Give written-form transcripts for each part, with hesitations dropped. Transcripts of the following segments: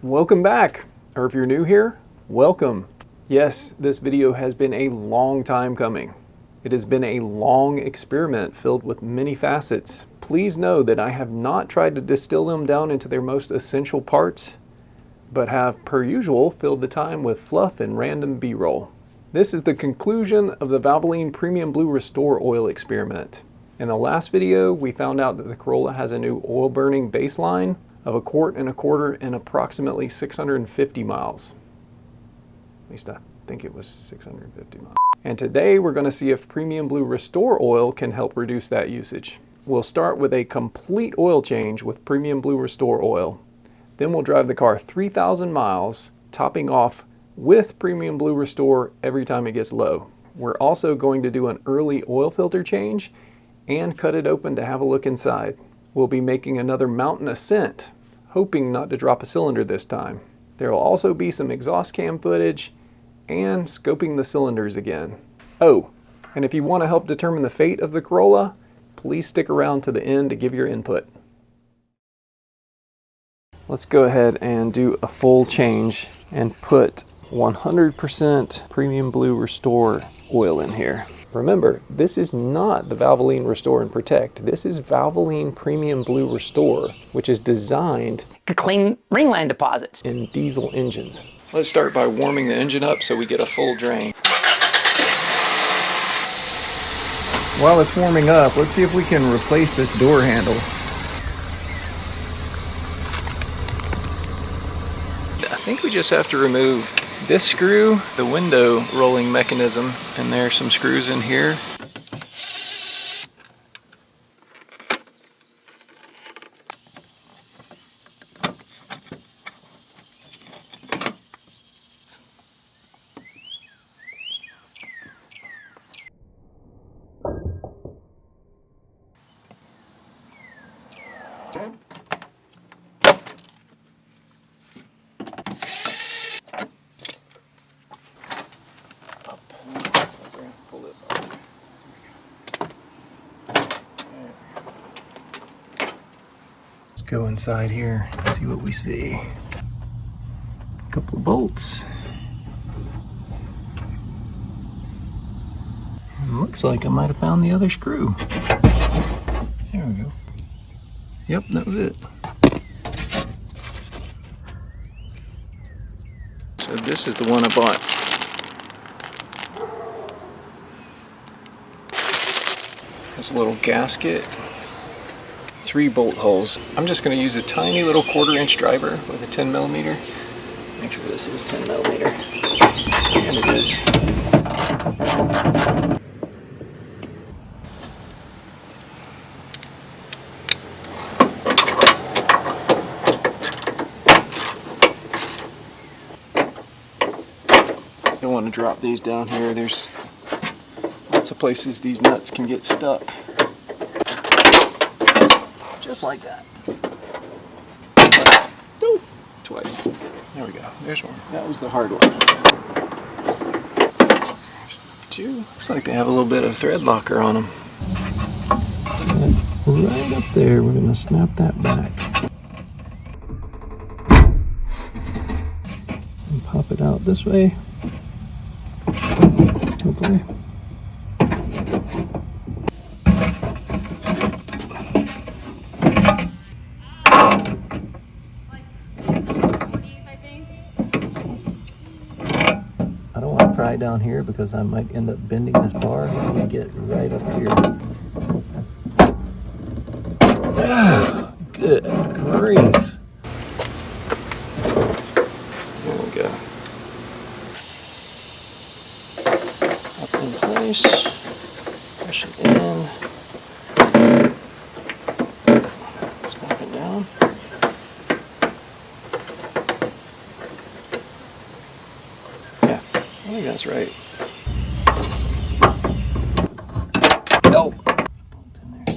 Welcome back, or if you're new here, welcome. Yes, this video has been a long time coming. It has been a long experiment filled with many facets. Please know that I have not tried to distill them down into their most essential parts, but have, per usual, filled the time with fluff and random B-roll. This is the conclusion of the Valvoline Premium Blue Restore oil experiment. In the last video, we found out that the Corolla has a new oil burning baseline of 1.25 quarts and approximately 650 miles. At least I think it was 650 miles. And today we're going to see if Premium Blue Restore oil can help reduce that usage. We'll start with a complete oil change with Premium Blue Restore oil. Then we'll drive the car 3,000 miles, topping off with Premium Blue Restore every time it gets low. We're also going to do an early oil filter change and cut it open to have a look inside. We'll be making another mountain ascent, hoping not to drop a cylinder this time. There will also be some exhaust cam footage and scoping the cylinders again. Oh, and if you want to help determine the fate of the Corolla, please stick around to the end to give your input. Let's go ahead and do a full change and put 100% Premium Blue Restore oil in here. Remember, this is not the Valvoline Restore and Protect. This is Valvoline Premium Blue Restore, which is designed to clean ringland deposits in diesel engines. Let's start by warming the engine up so we get a full drain. While it's warming up, let's see if we can replace this door handle. I think we just have to remove this screw, the window rolling mechanism, and there's some screws in here. Go inside here, see what we see. A couple of bolts. And looks like I might have found the other screw. There we go. Yep, that was it. So this is the one I bought. Has a little gasket. 3 bolt holes. I'm just going to use a tiny little 1/4-inch driver with a 10mm. Make sure this is 10mm. And it is. Don't want to drop these down here. There's lots of places these nuts can get stuck. Just like that. Oh, twice. There we go. There's one. That was the hard one. There's number 2. Looks like they have a little bit of thread locker on them. Right up there. We're going to snap that back. And pop it out this way. Hopefully. Pry down here because I might end up bending this bar when we get right up here. Ah, good grief. There we go. Up in place. Push it in. Snap it down. I think that's right. Oh. Bolt in there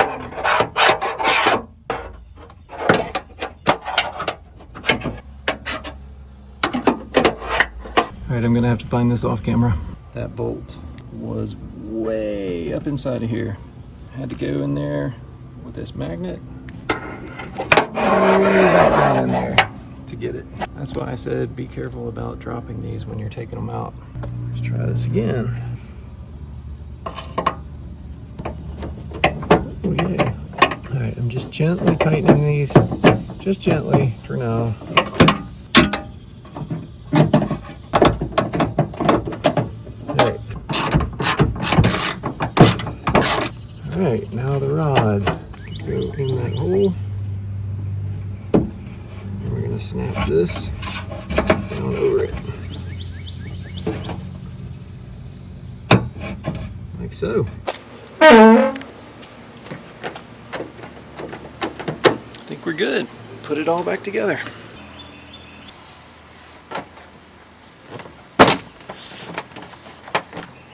Alright, I'm gonna have to find this off camera. That bolt was way up inside of here. I had to go in there with this magnet. Way back down in there. to get it. That's why I said be careful about dropping these when you're taking them out. Let's try this again. Oh yeah. All right, I'm just gently tightening these, just gently for now. All right, now the rod. Go in that hole. And we're gonna snap this down over it. Like so. I think we're good. Put it all back together.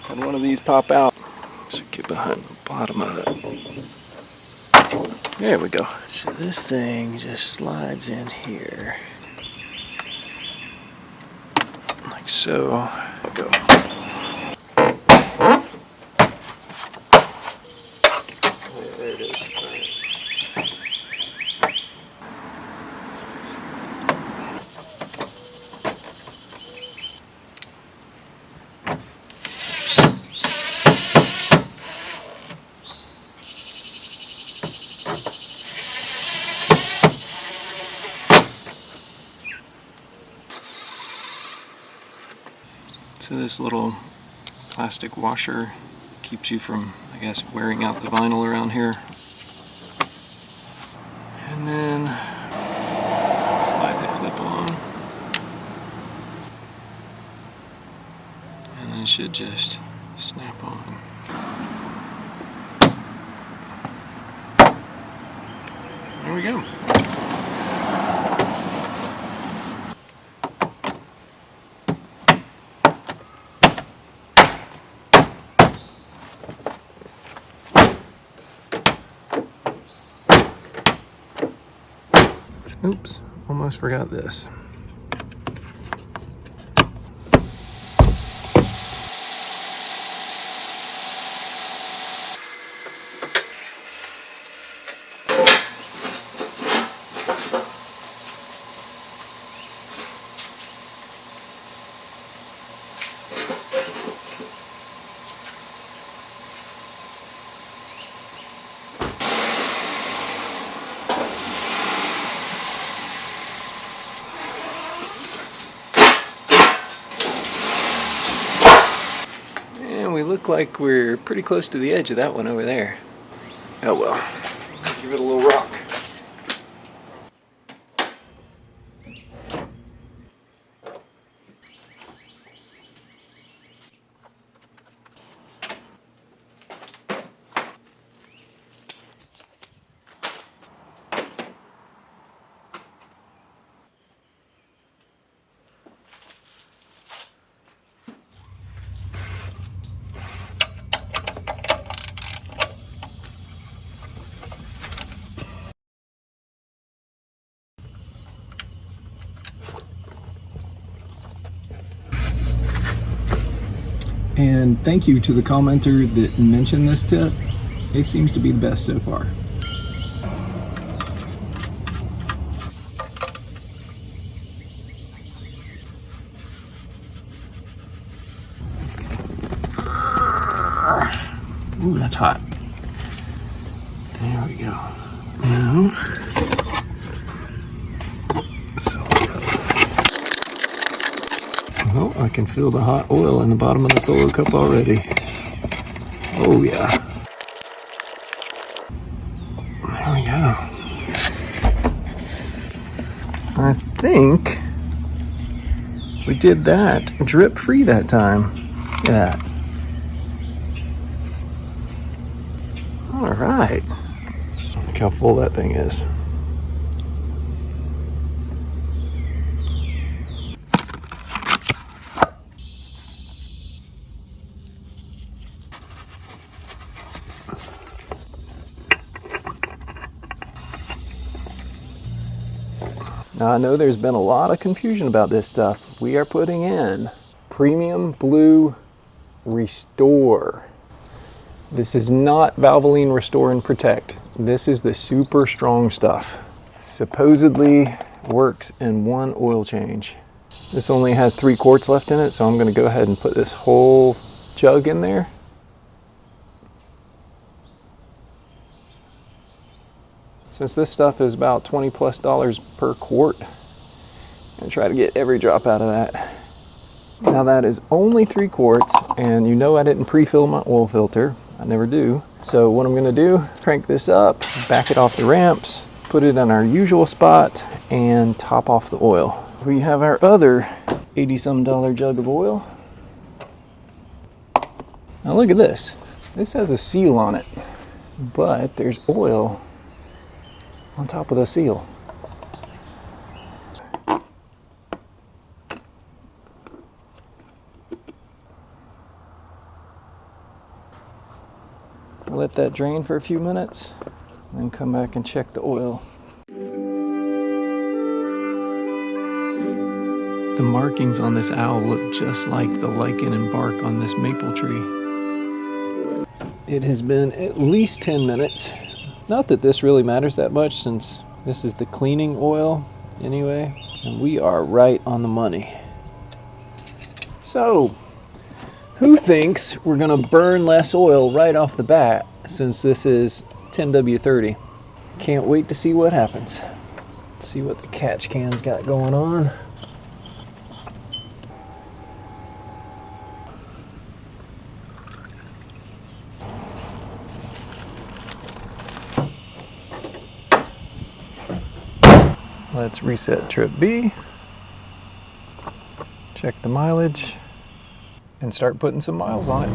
Had one of these pop out. So get behind the bottom of it. There we go. So this thing just slides in here. Like so. Go. There it is. So this little plastic washer keeps you from, I guess, wearing out the vinyl around here. And then slide the clip on. And then it should just snap on. There we go. Oops, almost forgot this. We look like we're pretty close to the edge of that one over there. Oh well, give it a little rock. And thank you to the commenter that mentioned this tip. It seems to be the best so far. Ooh, that's hot. There we go. Now, oh, I can feel the hot oil in the bottom of the solo cup already. Oh yeah. There we go. I think we did that drip free that time. Look at that. All right. Look how full that thing is. Now I know there's been a lot of confusion about this stuff. We are putting in Premium Blue Restore. This is not Valvoline Restore and Protect. This is the super strong stuff. Supposedly works in one oil change. This only has 3 quarts left in it, so I'm going to go ahead and put this whole jug in there. Since this stuff is about $20+ per quart, and try to get every drop out of that. Now that is only 3 quarts, and you know I didn't pre-fill my oil filter. I never do. So what I'm gonna do, crank this up, back it off the ramps, put it in our usual spot, and top off the oil. We have our other $80-some jug of oil. Now look at this. This has a seal on it, but there's oil on top of the seal. Let that drain for a few minutes, and then come back and check the oil. The markings on this owl look just like the lichen and bark on this maple tree. It has been at least 10 minutes. Not that this really matters that much, since this is the cleaning oil anyway, and we are right on the money. So, who thinks we're gonna burn less oil right off the bat, since this is 10W30? Can't wait to see what happens. Let's see what the catch can's got going on. Let's reset trip B, check the mileage, and start putting some miles on it.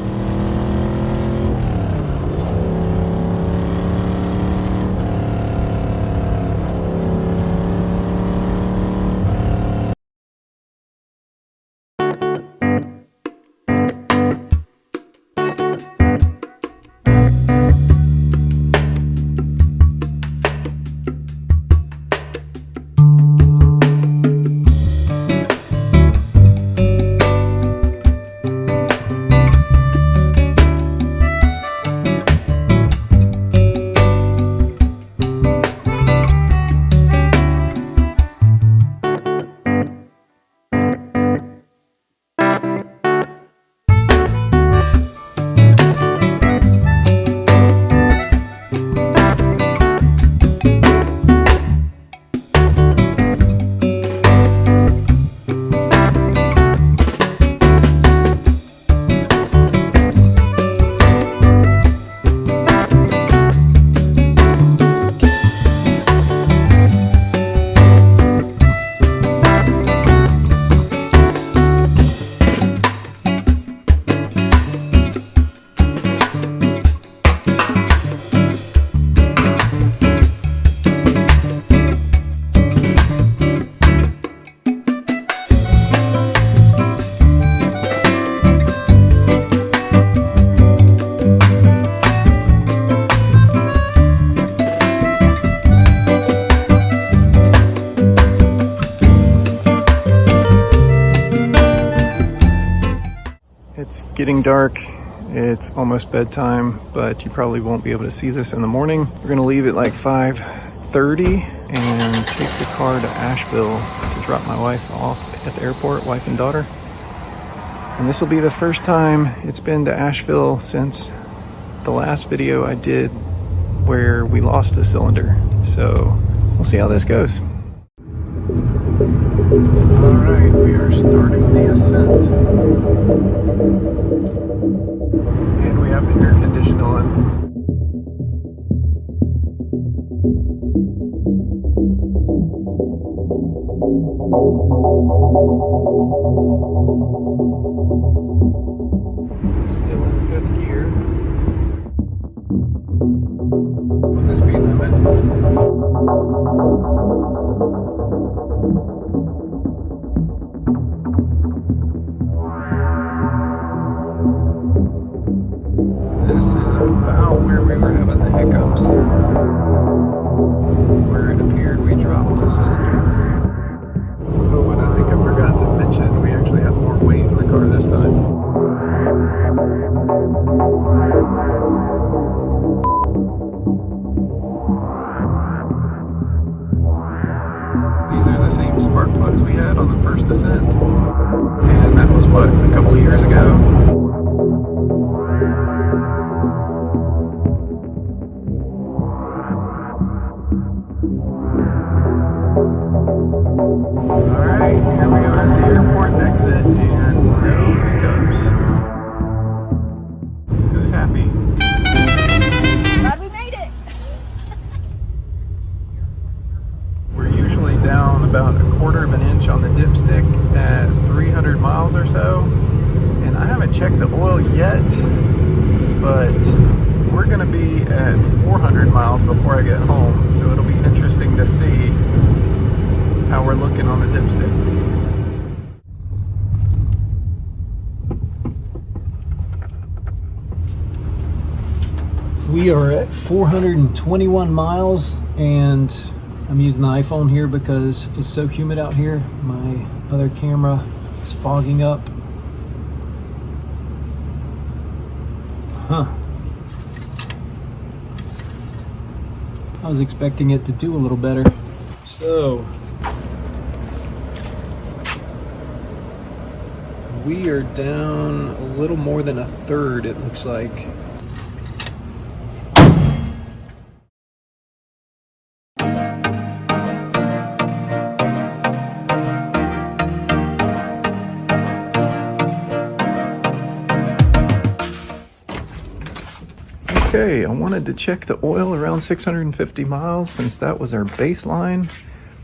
It's getting dark. It's almost bedtime, but you probably won't be able to see this in the morning. We're gonna leave at like 5:30 and take the car to Asheville to drop my wife off at the airport, wife and daughter. And this will be the first time it's been to Asheville since the last video I did where we lost a cylinder. So we'll see how this goes. All right, we are starting the ascent. And we have the air conditioner on. Still in 5th gear. On the speed limit. This is about where we were having the hiccups, where it appeared we dropped a cylinder. Oh, and I think I forgot to mention, we actually have more weight in the car this time. Alright, here we are at the airport exit and no hiccups. Who's happy? Glad we made it! We're usually down about 1/4 of an inch on the dipstick at 300 miles or so. And I haven't checked the oil yet, but we're going to be at 400 miles before I get home. So it'll be interesting to see how we're looking on the dipstick. We are at 421 miles, and I'm using the iPhone here because it's so humid out here. My other camera is fogging up. I was expecting it to do a little better. So we are down a little more than 1/3, it looks like. Okay, I wanted to check the oil around 650 miles since that was our baseline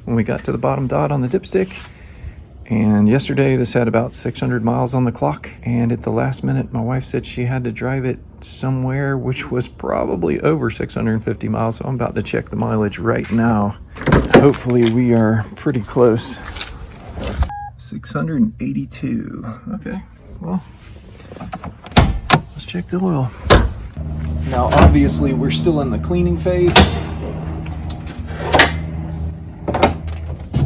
when we got to the bottom dot on the dipstick. And yesterday this had about 600 miles on the clock, and at the last minute my wife said she had to drive it somewhere which was probably over 650 miles, so I'm about to check the mileage right now. Hopefully we are pretty close. 682. Okay, well, let's check the oil. Now obviously we're still in the cleaning phase,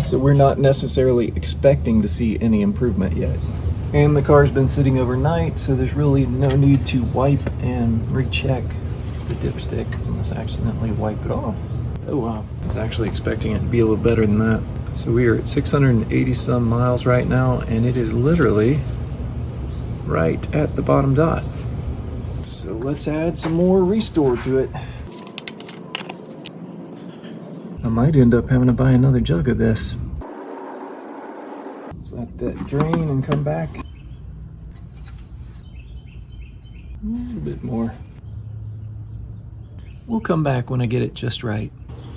so we're not necessarily expecting to see any improvement yet. And the car's been sitting overnight, so there's really no need to wipe and recheck the dipstick unless I accidentally wipe it off. Oh wow, I was actually expecting it to be a little better than that. So we are at 680 some miles right now, and it is literally right at the bottom dot. So let's add some more Restore to it. I might end up having to buy another jug of this. Let's let that drain and come back. A little bit more. We'll come back when I get it just right.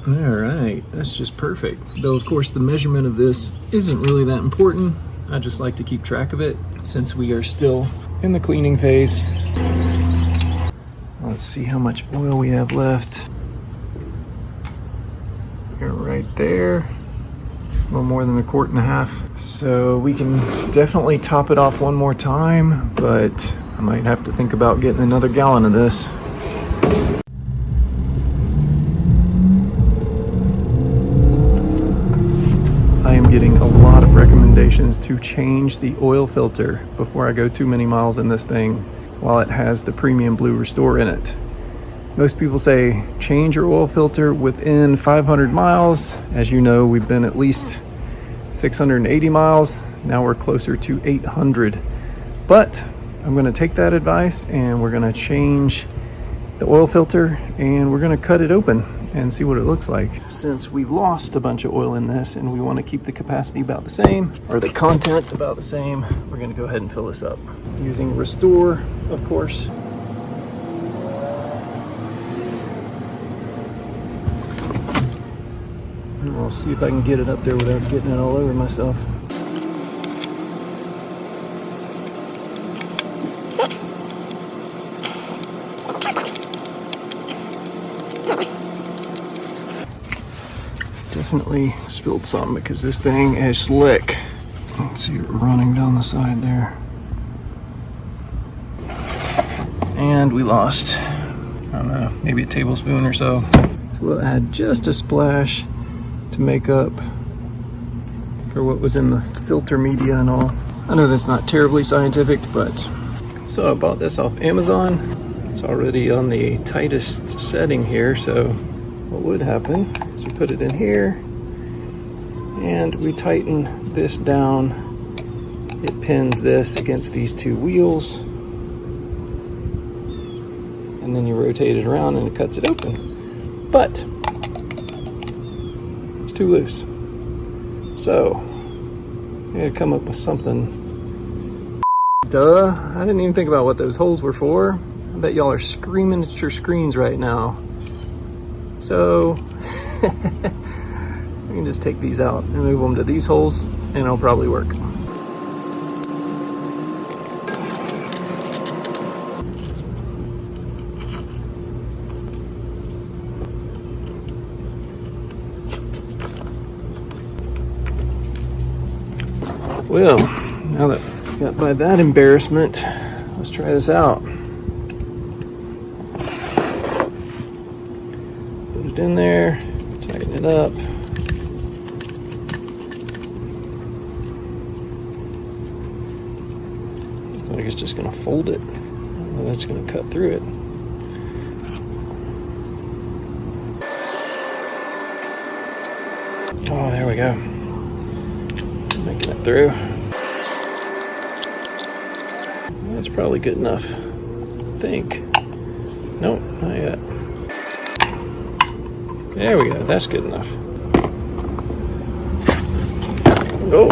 All right, that's just perfect. Though of course the measurement of this isn't really that important. I just like to keep track of it since we are still in the cleaning phase. Let's see how much oil we have left. We're right there, a little more than 1.25 quarts. So we can definitely top it off one more time, but I might have to think about getting another gallon of this. I am getting a lot of recommendations to change the oil filter before I go too many miles in this thing while it has the Premium Blue Restore in it. Most people say change your oil filter within 500 miles. As you know, we've been at least 680 miles. Now we're closer to 800. But I'm gonna take that advice and we're gonna change the oil filter and we're gonna cut it open and see what it looks like. Since we've lost a bunch of oil in this and we wanna keep the capacity about the same, or the content about the same, we're gonna go ahead and fill this up. Using Restore, of course. And we'll see if I can get it up there without getting it all over myself. Definitely spilled some because this thing is slick. Let's see it running down the side there. And we lost, I don't know, maybe a tablespoon or so. So we'll add just a splash to make up for what was in the filter media and all. I know that's not terribly scientific, but so I bought this off Amazon. It's already on the tightest setting here, so what would happen is we put it in here and we tighten this down. It pins this against these two wheels, and then you rotate it around and it cuts it open. But it's too loose. So I gotta come up with something. Duh, I didn't even think about what those holes were for. I bet y'all are screaming at your screens right now. So, we can just take these out and move them to these holes, and it'll probably work. Well, now that we got by that embarrassment, let's try this out. Put it in there, tighten it up. Looks like it's just gonna fold it. Well, that's gonna cut through it. Oh, there we go. Making it through. That's probably good enough. I think. Nope, not yet. There we go, that's good enough. Oh.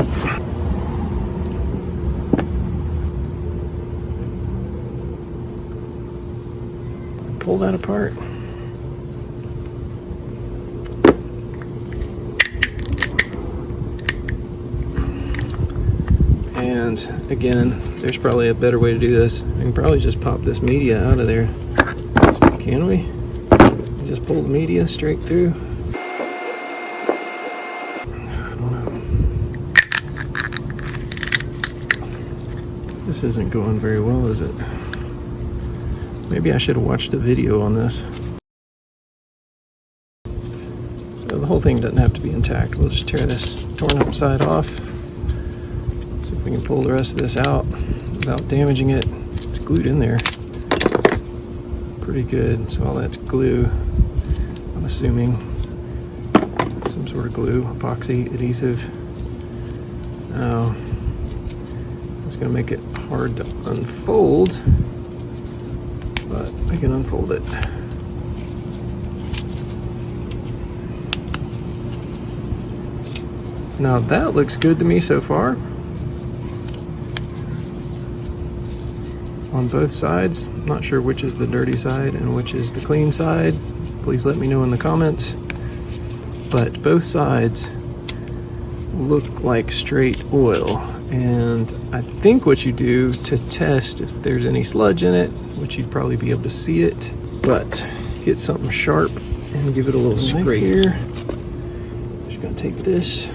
Pull that apart. And again, there's probably a better way to do this. I can probably just pop this media out of there. Can we? Just pull the media straight through. I don't know. This isn't going very well, is it? Maybe I should have watched a video on this. So the whole thing doesn't have to be intact. We'll just tear this torn up side off. See if we can pull the rest of this out without damaging it. It's glued in there pretty good. So all that's glue, I'm assuming. Some sort of glue, epoxy, adhesive. Now, it's going to make it hard to unfold, but I can unfold it. Now that looks good to me so far. On both sides. Not sure which is the dirty side and which is the clean side. Please let me know in the comments. But both sides look like straight oil. And I think what you do to test if there's any sludge in it, which you'd probably be able to see it, but get something sharp and give it a little scrape here. Just gonna take this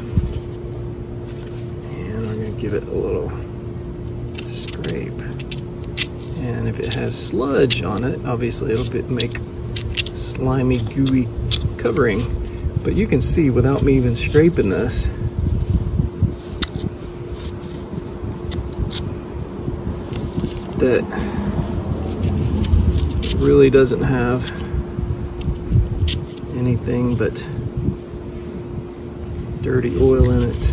and I'm gonna give it a little scrape. And if it has sludge on it, obviously it'll make slimy, gooey covering. But you can see without me even scraping this, that it really doesn't have anything but dirty oil in it.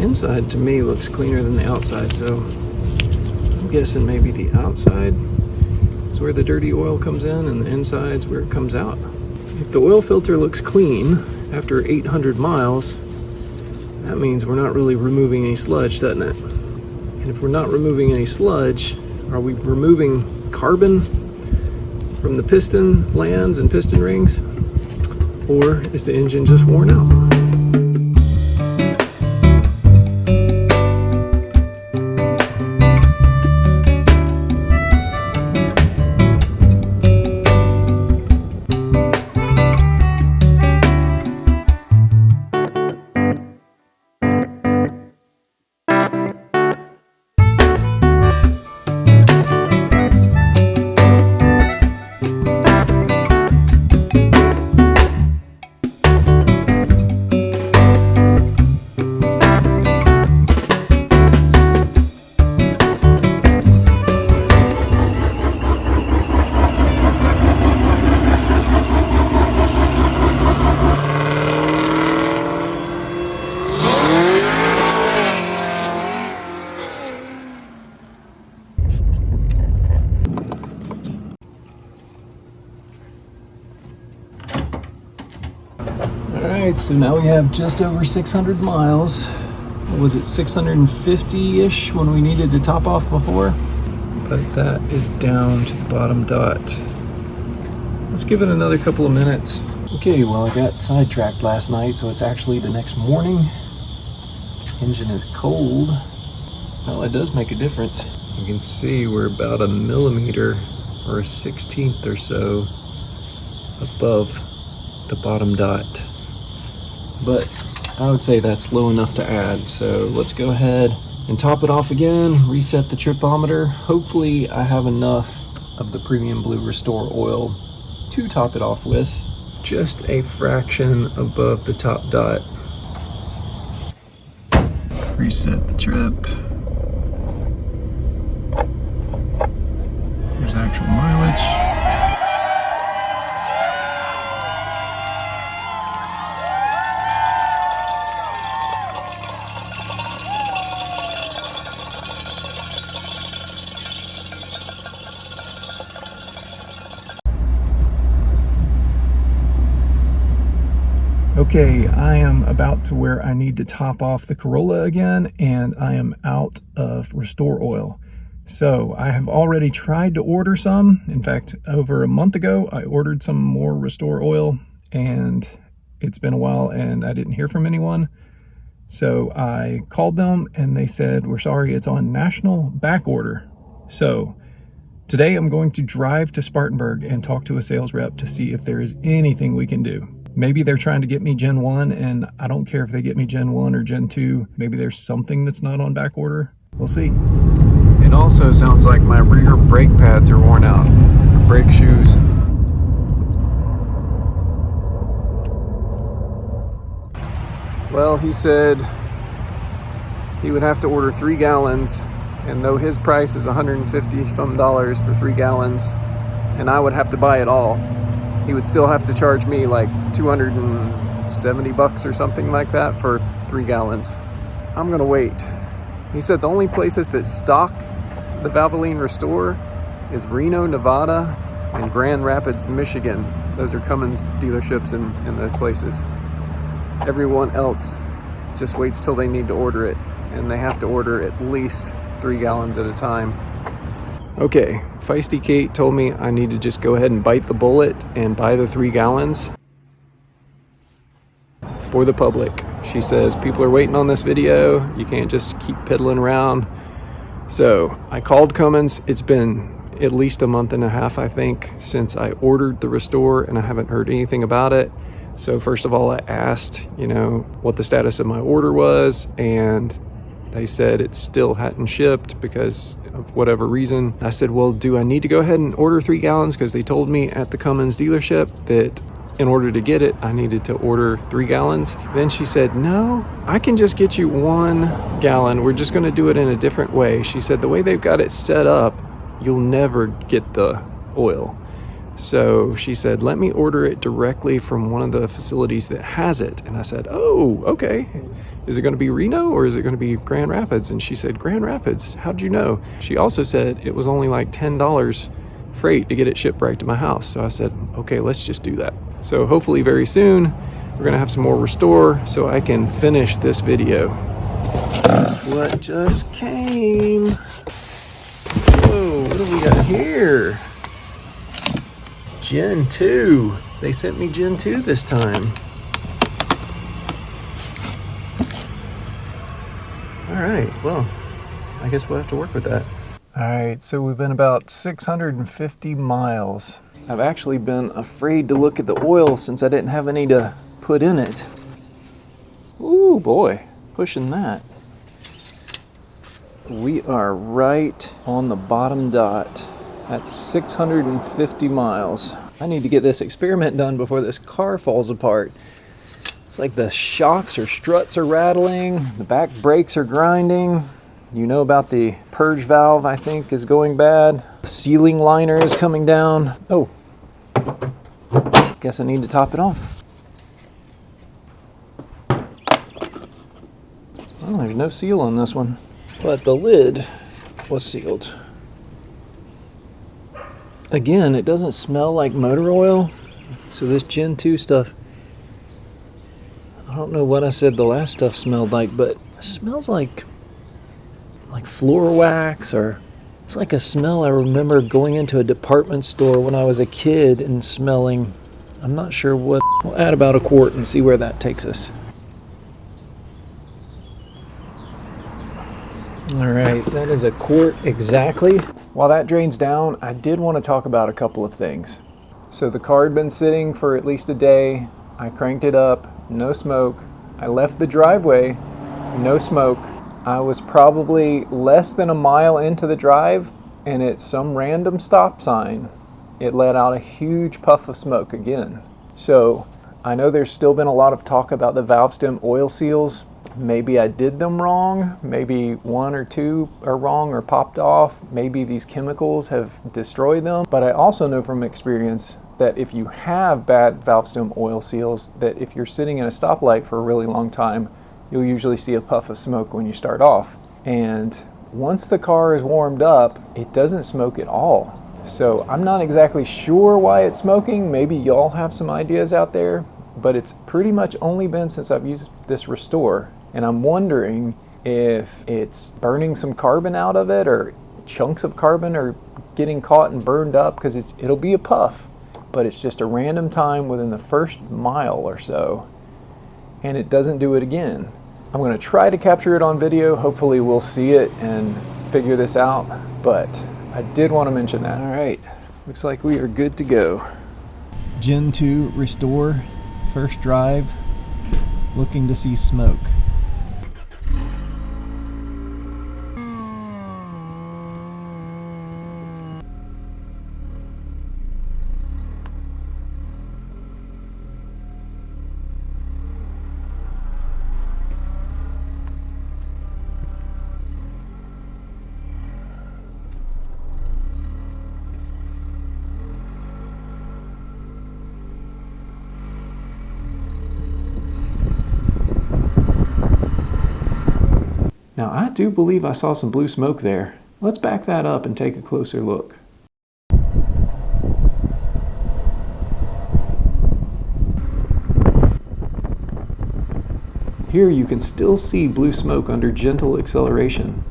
Inside to me looks cleaner than the outside, so I'm guessing maybe the outside is where the dirty oil comes in and the inside's where it comes out. If the oil filter looks clean after 800 miles, that means we're not really removing any sludge, doesn't it? And if we're not removing any sludge, are we removing carbon from the piston lands and piston rings? Or is the engine just worn out? Alright, so now we have just over 600 miles. What was it, 650-ish when we needed to top off before? But that is down to the bottom dot. Let's give it another couple of minutes. Okay, well, I got sidetracked last night, so it's actually the next morning. Engine is cold. Well, it does make a difference. You can see we're about a millimeter or a 16th or so above the bottom dot. But I would say that's low enough to add. So let's go ahead and top it off again, reset the tripometer. Hopefully I have enough of the Premium Blue Restore oil to top it off with. Just a fraction above the top dot. Reset the trip. Here's actual mileage. Okay, I am about to where I need to top off the Corolla again, and I am out of Restore oil. So I have already tried to order some. In fact, over a month ago, I ordered some more Restore oil, and it's been a while and I didn't hear from anyone. So I called them and they said, we're sorry, it's on national back order. So today I'm going to drive to Spartanburg and talk to a sales rep to see if there is anything we can do. Maybe they're trying to get me Gen 1, and I don't care if they get me Gen 1 or Gen 2. Maybe there's something that's not on back order. We'll see. It also sounds like my rear brake pads are worn out. Brake shoes. Well, he said he would have to order 3 gallons, and though his price is $150 some for 3 gallons, and I would have to buy it all, he would still have to charge me like $270 or something like that for 3 gallons. I'm gonna wait. He said the only places that stock the Valvoline Restore is Reno, Nevada, and Grand Rapids, Michigan. Those are Cummins dealerships in those places. Everyone else just waits till they need to order it, and they have to order at least 3 gallons at a time. Okay, Feisty Kate told me I need to just go ahead and bite the bullet and buy the 3 gallons for the public. She says people are waiting on this video. You can't just keep piddling around. So I called Cummins. It's been at least a month and a half, I think, since I ordered the Restore, and I haven't heard anything about it. So first of all, I asked, what the status of my order was, and they said it still hadn't shipped because of whatever reason. I said, well, do I need to go ahead and order 3 gallons? Because they told me at the Cummins dealership that in order to get it, I needed to order 3 gallons. Then she said, no, I can just get you 1 gallon. We're just gonna do it in a different way. She said, the way they've got it set up, you'll never get the oil. So she said, let me order it directly from one of the facilities that has it. And I said, oh, okay. Is it going to be Reno or is it going to be Grand Rapids? And she said, Grand Rapids. How'd you know? She also said it was only like $10 freight to get it shipped right to my house. So I said, okay, let's just do that. So hopefully very soon, we're going to have some more Restore so I can finish this video. That's what just came. Whoa, what do we got here? Gen 2. They sent me Gen 2 this time. Alright, well, I guess we'll have to work with that. Alright, so we've been about 650 miles. I've actually been afraid to look at the oil since I didn't have any to put in it. Ooh, boy, pushing that. We are right on the bottom dot. That's 650 miles. I need to get this experiment done before this car falls apart. It's like the shocks or struts are rattling, the back brakes are grinding. You know about the purge valve, I think, is going bad. The sealing liner is coming down. Oh, guess I need to top it off. Well, there's no seal on this one, but the lid was sealed. Again, it doesn't smell like motor oil, so this Gen 2 stuff I don't know what I said the last stuff smelled like, but it smells like floor wax, or it's like a smell I remember going into a department store when I was a kid and smelling. I'm not sure what. We'll add about a quart and see where that takes us. All right, that is a quart exactly. While that drains down, I did want to talk about a couple of things. So the car had been sitting for at least a day. I cranked it up, no smoke. I left the driveway, no smoke. I was probably less than a mile into the drive, and at some random stop sign, it let out a huge puff of smoke again. So I know there's still been a lot of talk about the valve stem oil seals. Maybe I did them wrong. Maybe one or two are wrong or popped off. Maybe these chemicals have destroyed them. But I also know from experience that if you have bad valve stem oil seals, that if you're sitting in a stoplight for a really long time, you'll usually see a puff of smoke when you start off. And once the car is warmed up, it doesn't smoke at all. So I'm not exactly sure why it's smoking. Maybe y'all have some ideas out there, but it's pretty much only been since I've used this Restore. And I'm wondering if it's burning some carbon out of it, or chunks of carbon are getting caught and burned up, because it'll be a puff, but it's just a random time within the first mile or so, and it doesn't do it again. I'm going to try to capture it on video. Hopefully we'll see it and figure this out, but I did want to mention that. All right, looks like we are good to go. Gen 2 Restore, first drive, looking to see smoke. Now, I do believe I saw some blue smoke there. Let's back that up and take a closer look. Here you can still see blue smoke under gentle acceleration.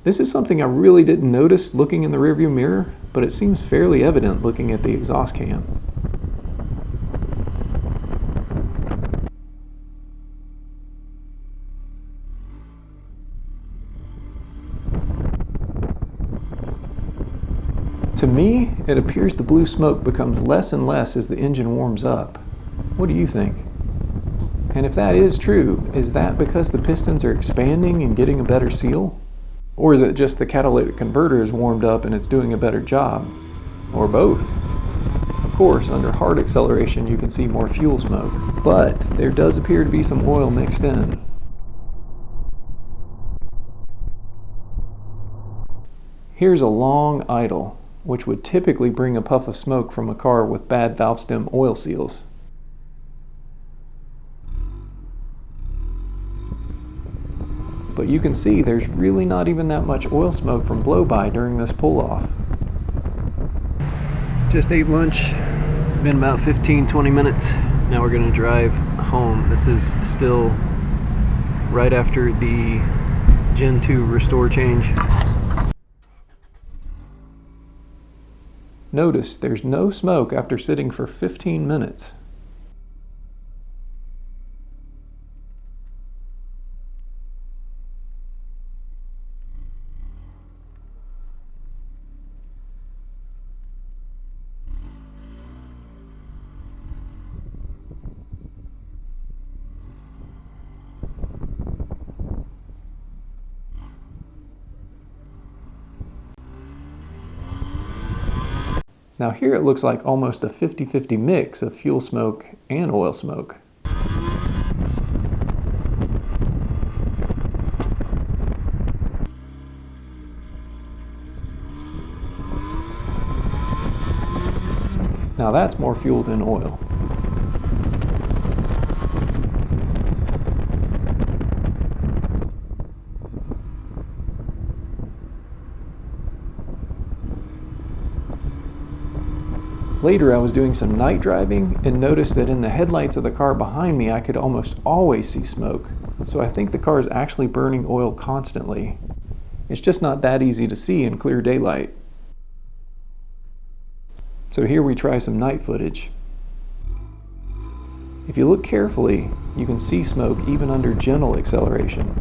This is something I really didn't notice looking in the rearview mirror, but it seems fairly evident looking at the exhaust cam. To me, it appears the blue smoke becomes less and less as the engine warms up. What do you think? And if that is true, is that because the pistons are expanding and getting a better seal? Or is it just the catalytic converter is warmed up and it's doing a better job? Or both? Of course, under hard acceleration you can see more fuel smoke, but there does appear to be some oil mixed in. Here's a long idle, which would typically bring a puff of smoke from a car with bad valve stem oil seals. But you can see there's really not even that much oil smoke from blow-by during this pull-off. Just ate lunch, been about 15-20 minutes. Now we're gonna drive home. This is still right after the Gen 2 Restore change. Notice there's no smoke after sitting for 15 minutes. Now here it looks like almost a 50-50 mix of fuel smoke and oil smoke. Now that's more fuel than oil. Later, I was doing some night driving and noticed that in the headlights of the car behind me, I could almost always see smoke. So I think the car is actually burning oil constantly. It's just not that easy to see in clear daylight. So here we try some night footage. If you look carefully, you can see smoke even under gentle acceleration.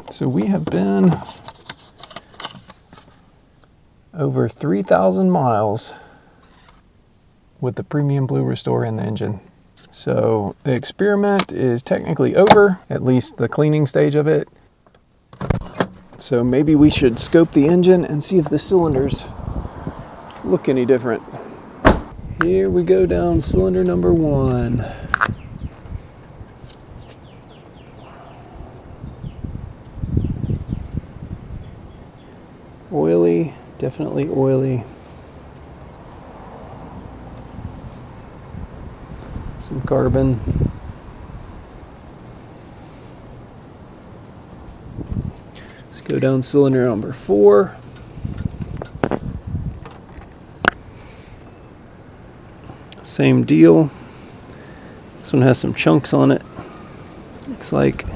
So we have been over 3,000 miles with the Premium Blue Restore in the engine. So the experiment is technically over, at least the cleaning stage of it. So maybe we should scope the engine and see if the cylinders look any different. Here we go down cylinder number 1. Oily, definitely oily. Some carbon. Let's go down cylinder number 4. Same deal. This one has some chunks on it. Looks like.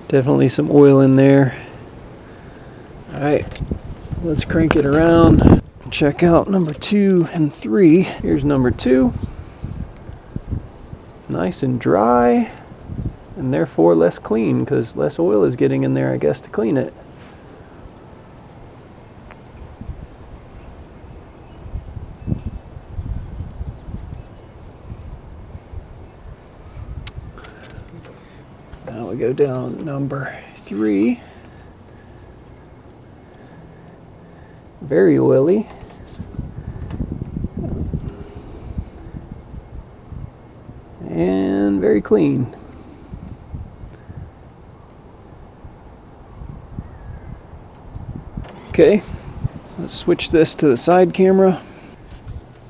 Definitely some oil in there. Alright, let's crank it around. Check out number 2 and 3. Here's number 2. Nice and dry, and therefore less clean because less oil is getting in there, I guess, to clean it. Now we go down number 3. Very oily. And very clean. Okay, let's switch this to the side camera.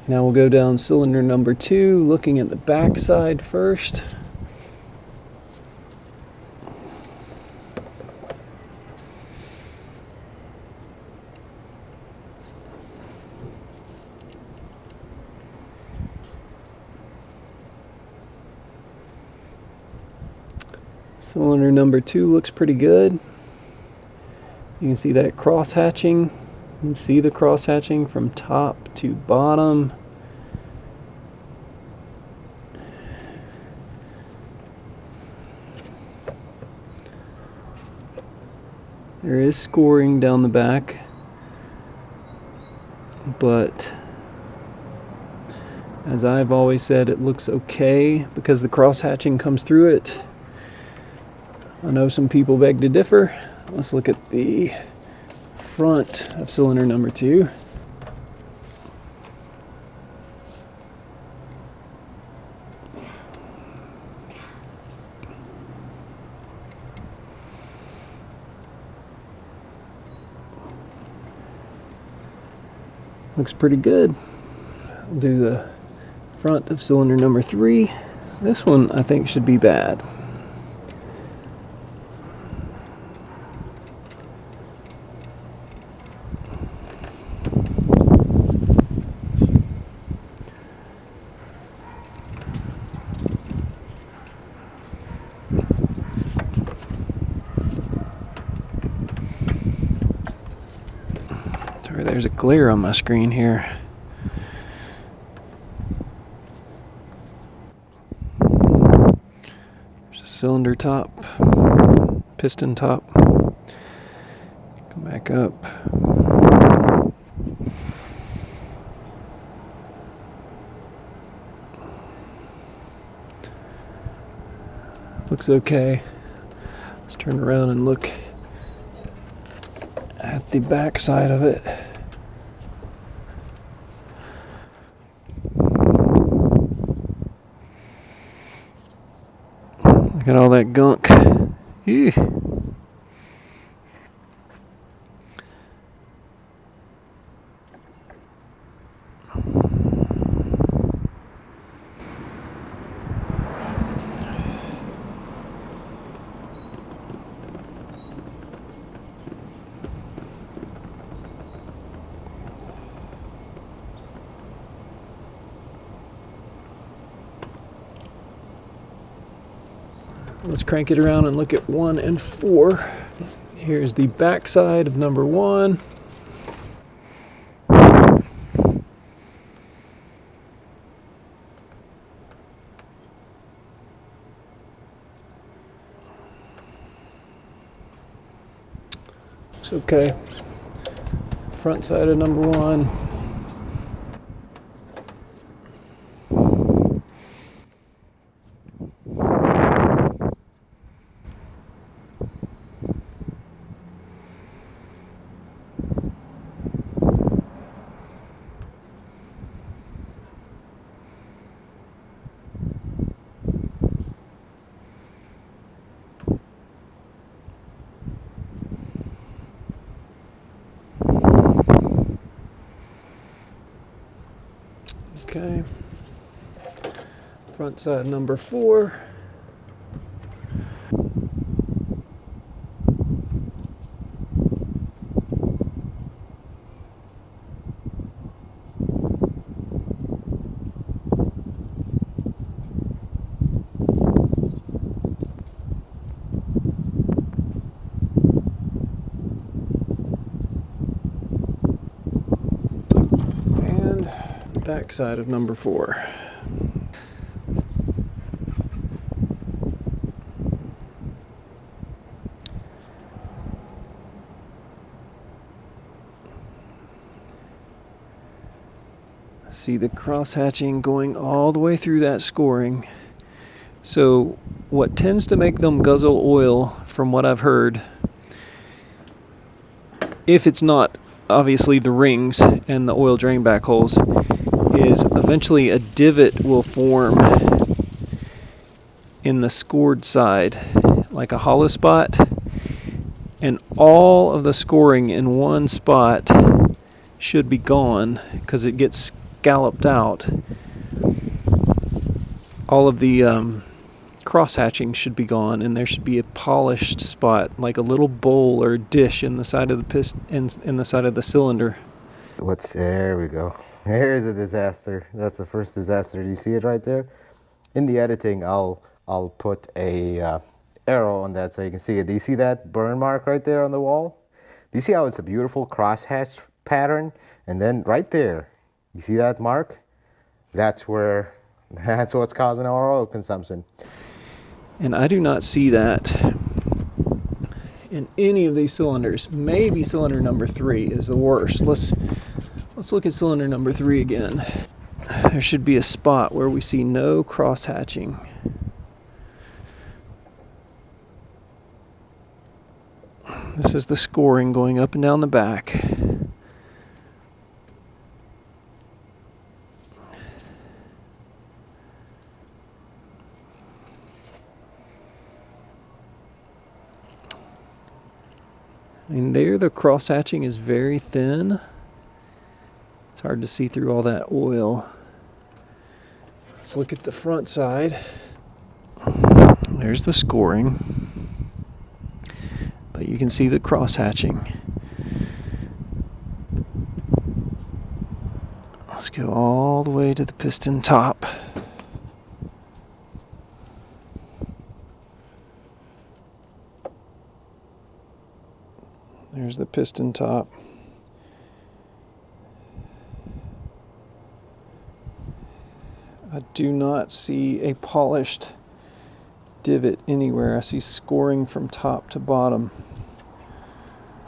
Now we'll go down cylinder number 2, looking at the back side first. Cylinder number 2 looks pretty good. You can see that cross hatching. You can see the cross hatching from top to bottom. There is scoring down the back, but as I've always said, it looks okay because the cross hatching comes through it. I know some people beg to differ. Let's look at the front of cylinder number 2. Looks pretty good. I'll do the front of cylinder number 3. This one I think should be bad. There's a glare on my screen here. There's a cylinder top, piston top. Come back up. Looks okay. Let's turn around and look at the back side of it. Look at all that gunk. Ew. Let's crank it around and look at 1 and 4. Here's the back side of number 1. Looks okay. Front side of number 1. Okay, front side number 4. Back side of number 4. See the cross hatching going all the way through that scoring. So what tends to make them guzzle oil, from what I've heard, if it's not obviously the rings and the oil drain back holes, is eventually a divot will form in the scored side, like a hollow spot, and all of the scoring in one spot should be gone because it gets scalloped out. All of the cross hatching should be gone, and there should be a polished spot, like a little bowl or dish in the side of the piston, in the side of the cylinder. There we go. Here's a disaster. That's the first disaster. Do you see it right there? In the editing, I'll put a arrow on that so you can see it. Do you see that burn mark right there on the wall? Do you see how it's a beautiful crosshatch pattern? And then right there, you see that mark? That's what's causing our oil consumption. And I do not see that in any of these cylinders. Maybe cylinder number 3 is the worst. Let's look at cylinder number 3 again. There should be a spot where we see no cross hatching. This is the scoring going up and down the back. I mean, there the cross hatching is very thin. It's hard to see through all that oil. Let's look at the front side. There's the scoring. But you can see the cross hatching. Let's go all the way to the piston top. There's the piston top. I do not see a polished divot anywhere. I see scoring from top to bottom.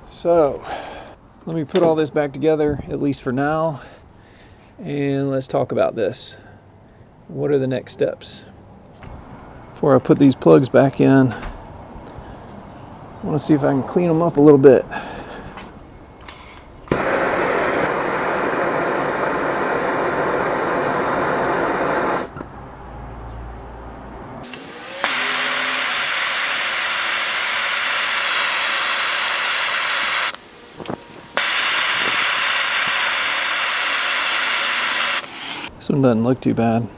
So, let me put all this back together, at least for now, and let's talk about this. What are the next steps? Before I put these plugs back in, I want to see if I can clean them up a little bit. This one doesn't look too bad.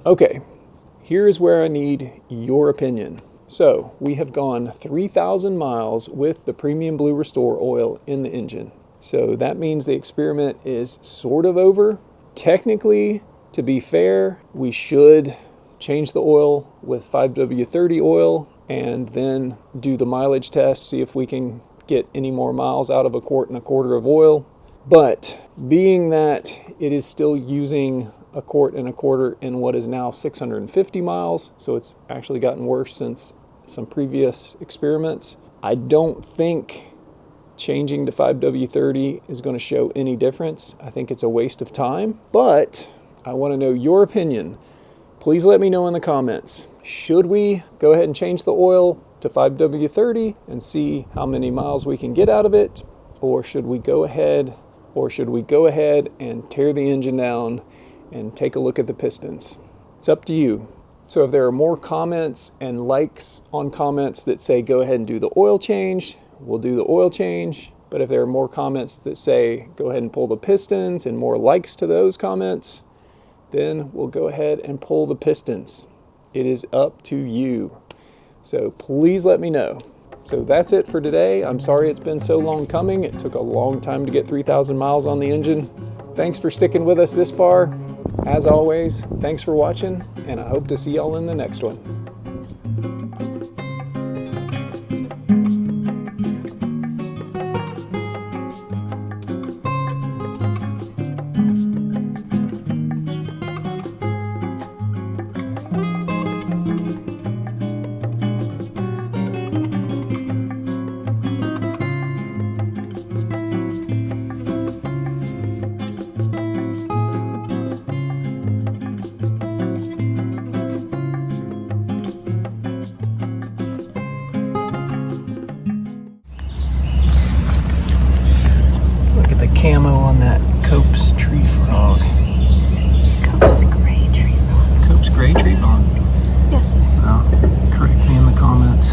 Okay, here's where I need your opinion. So, we have gone 3,000 miles with the Premium Blue Restore oil in the engine. So that means the experiment is sort of over. Technically, to be fair, we should change the oil with 5W30 oil and then do the mileage test, see if we can get any more miles out of 1.25 quarts of oil. But being that it is still using 1.25 quarts in what is now 650 miles, so it's actually gotten worse since some previous experiments, I don't think changing to 5W30 is going to show any difference. I think it's a waste of time, but I want to know your opinion. Please let me know in the comments. Should we go ahead and change the oil to 5W30 and see how many miles we can get out of it? Or should we go ahead and tear the engine down and take a look at the pistons? It's up to you. So if there are more comments and likes on comments that say go ahead and do the oil change, we'll do the oil change. But if there are more comments that say go ahead and pull the pistons and more likes to those comments, then we'll go ahead and pull the pistons. It is up to you. So please let me know. So that's it for today. I'm sorry it's been so long coming. It took a long time to get 3,000 miles on the engine. Thanks for sticking with us this far. As always, thanks for watching, and I hope to see y'all in the next one. Camo on that Cope's tree frog. Cope's gray tree frog. Cope's gray tree frog? Yes. Well, correct me in the comments.